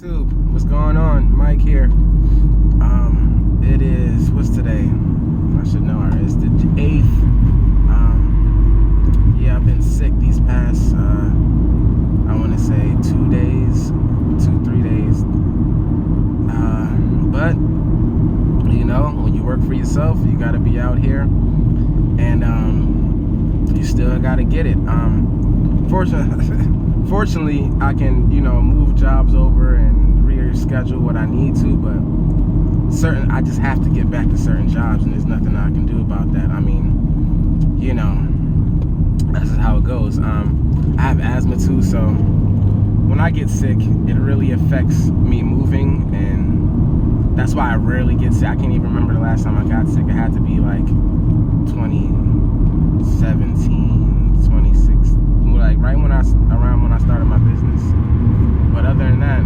YouTube, what's going on? Mike here. It is, what's today? I should know already. It's the 8th. Yeah, I've been sick these past, I want to say 3 days. But, you know, when you work for yourself, you got to be out here. And you still got to get it. Fortunately, I can, move jobs over and reschedule what I need to, but I just have to get back to certain jobs, and there's nothing I can do about that. I mean, that's just how it goes. I have asthma too, so when I get sick, it really affects me moving, and that's why I rarely get sick. I can't even remember the last time I got sick. It had to be like 2017, 2016, like around when I started my business. But other than that,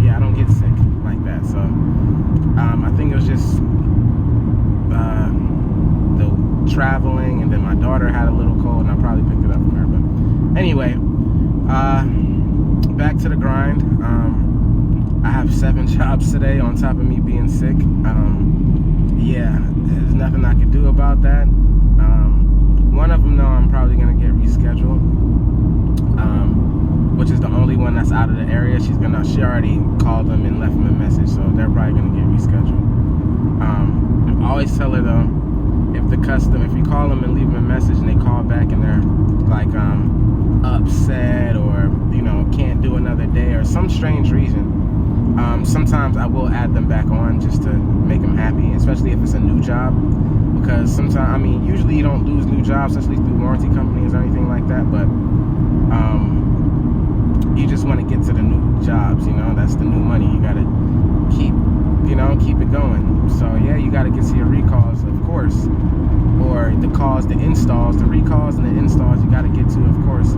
yeah, I don't get sick like that. So I think it was just the traveling, and then my daughter had a little cold, and I probably picked it up from her. But anyway, back to the grind. I have 7 jobs today on top of me being sick. Yeah, there's nothing I can do about that. One of them, though, I'm probably going to get rescheduled, which is the only one that's out of the area. She already called them and left them a message, so they're probably going to get rescheduled. I always tell her, though, if you call them and leave them a message and they call back and they're like upset or can't do another day or some strange reason, sometimes I will add them back on just to make them happy, especially if it's a new job. Because sometimes, usually you don't lose new jobs, especially through warranty companies or anything like that, but you just want to get to the new jobs, that's the new money. You got to keep it going. So yeah, you got to get to your recalls, of course, or the calls, the installs, the recalls and the installs you got to get to, of course.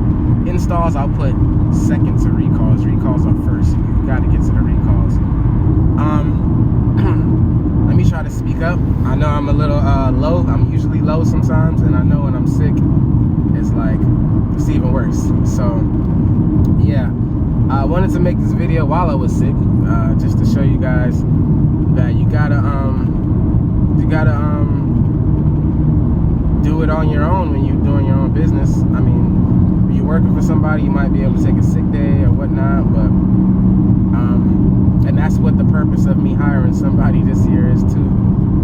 Installs, I'll put second to recalls. Recalls are first. You got to get to the recalls. Let me try to speak up. I know I'm a little low. I'm usually low sometimes, and I know when I'm sick, it's even worse. So yeah, I wanted to make this video while I was sick, just to show you guys that you gotta do it on your own when you're doing your own business. When you're working for somebody, you might be able to take a sick day or whatnot, but and that's what the purpose of me hiring somebody this year is too.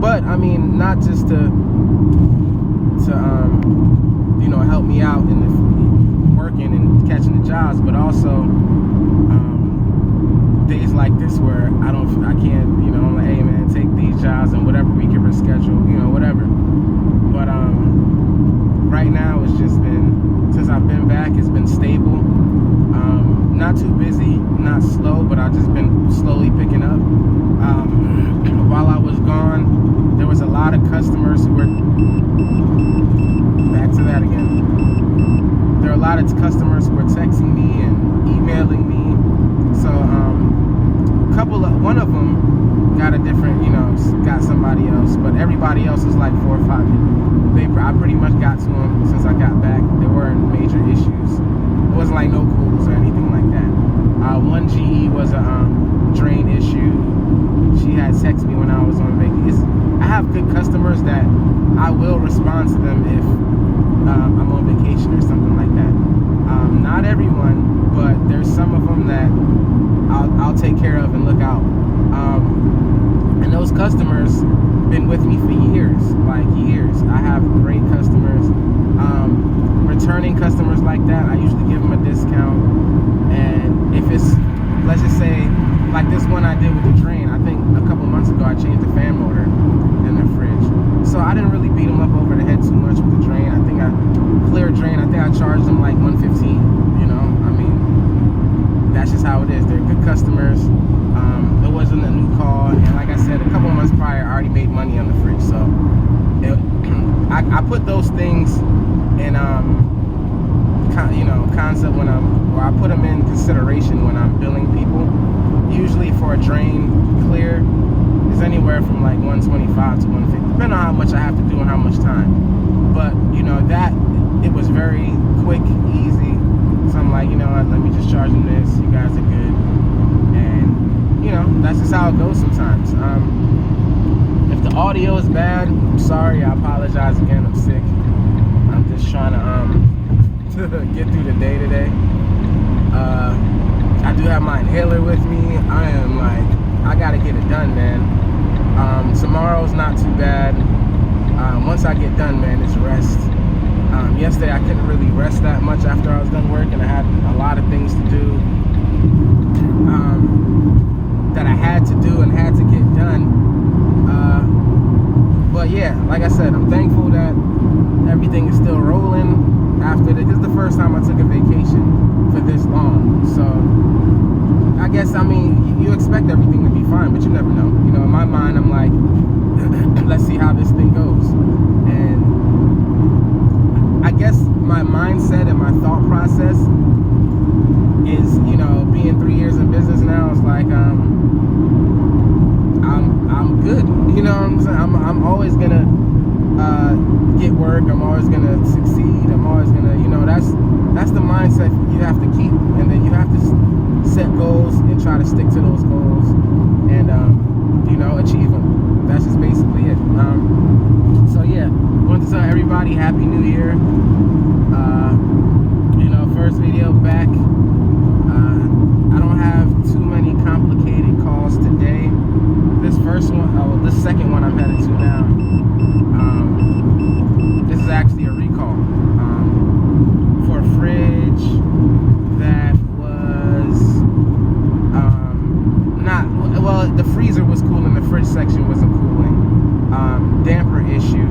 But not just to help me out in the working and catching the jobs, but also days like this where I can't, I'm like, hey man, take these jobs and whatever we can reschedule, whatever. But right now it's just been, since I've been back, it's been stable. Not too busy, not slow, but I've just been slowly picking up. While I was gone, there was a lot of customers who were, back to that again. There are a lot of customers who were texting me and emailing me. So one of them got a different, got somebody else, but everybody else is like 4 or 5 people. I pretty much got to them since I got back. There weren't major issues. It wasn't like no calls or anything like that. One GE was a drain issue. She had texted me when I was on vacation. I have good customers that I will respond to them if I'm on vacation or something like that. Not everyone, but there's some of them that I'll take care of and look out. And those customers been with me for years, like years. I have great customers. Returning customers like that, I usually give them a discount. And if it's, let's just say, like this one I did with the drain, I think a couple months ago I changed the fan motor in the fridge. So I didn't really beat them up over the head too much with the drain. I think I clear drain, I think I charged them like $115, that's just how it is. They're good customers. It wasn't a new call, and like I said, a couple months prior, I already made money on the fridge. So I put those things in concept or I put them in consideration when I'm billing people. Usually for a drain clear is anywhere from like $125 to $150, depending on how much I have to do and how much time. But that it was very quick, easy. So I'm like, let me just charge them this. You guys are good. And that's just how it goes sometimes. If the audio is bad, I'm sorry. I apologize again. I'm sick. I'm just trying to get through the day today. I do have my inhaler with me. I gotta get it done, man. Tomorrow's not too bad. Once I get done, man, it's rest. Yesterday I couldn't really rest that much after I was done work, and I had a lot of things to do that I had to do and had to get done. But yeah, like I said, I'm thankful that everything is still rolling after this. This is the first time I took a vacation for this long, so I guess, I mean, you expect everything to be fine, but you never know. You know, in my mind, I'm like, let's see how this thing goes. And I guess my mindset and my thought process is, you know, being 3 years in business now, is like, I'm good. You know what I'm saying? I'm always gonna get work. I'm always gonna succeed. I'm always gonna, you know, that's the mindset you have to keep, and then you have to set goals and try to stick to those goals, and you know, achieve them. That's just basically it. So yeah, I want to tell everybody Happy New Year. You know, first video back. I don't have too many complicated calls today. This first one, this second one I'm headed to now. This is actually a recall for a fridge that was not, well, the freezer was cooling, the fridge section wasn't cooling. Damper issue,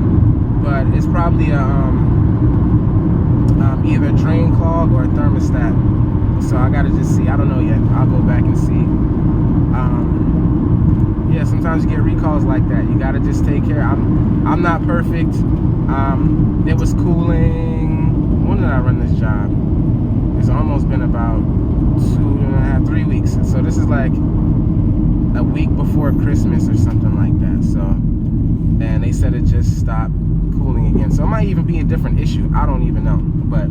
but it's probably a either a drain clog or a thermostat. So I gotta just see. I don't know yet. I'll go back and see. Yeah, sometimes you get recalls like that. You gotta just take care. I'm not perfect. It was cooling. When did I run this job? It's almost been about 2.5, 3 weeks. So this is like a week before Christmas or something like that. So, and they said it just stopped cooling again. So it might even be a different issue. I don't even know. But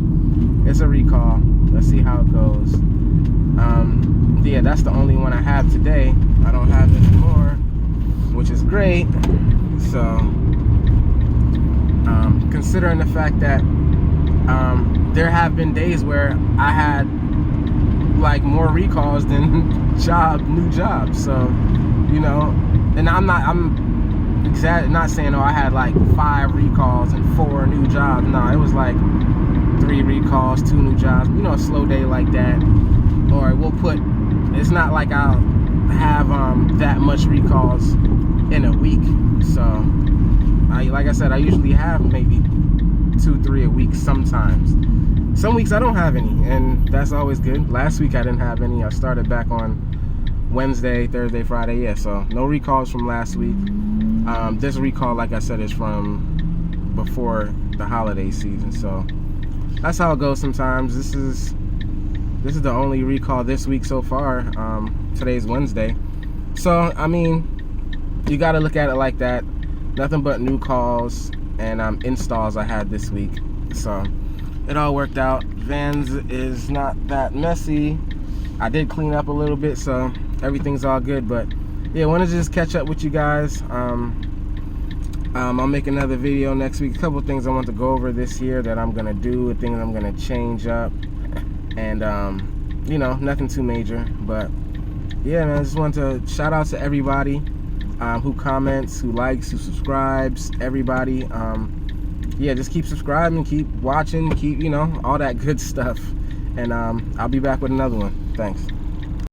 it's a recall. Let's see how it goes. Yeah, that's the only one I have today. I don't have any more, which is great. So, considering the fact that there have been days where I had like more recalls than new jobs. So, you know, and I'm not saying, oh, I had like 5 recalls and 4 new jobs. No, it was like 3 recalls, 2 new jobs. You know, a slow day like that. Or we'll put, it's not like I'll have that much recalls in a week. So, like I said, I usually have maybe 2-3 a week sometimes. Some weeks I don't have any, and that's always good. Last week I didn't have any. I started back on Wednesday, Thursday, Friday. Yeah, so no recalls from last week. This recall, like I said, is from before the holiday season. So that's how it goes sometimes. This is the only recall this week so far. Today's Wednesday. So, I mean, you got to look at it like that. Nothing but new calls and installs I had this week. So, it all worked out. Vans is not that messy. I did clean up a little bit, so everything's all good. But, yeah, I wanted to just catch up with you guys. I'll make another video next week. A couple things I want to go over this year that I'm going to do, things I'm going to change up. And, you know, nothing too major. But, yeah, man, I just want to shout out to everybody who comments, who likes, who subscribes, everybody. Yeah, just keep subscribing, keep watching, keep, you know, all that good stuff. And I'll be back with another one. Thanks.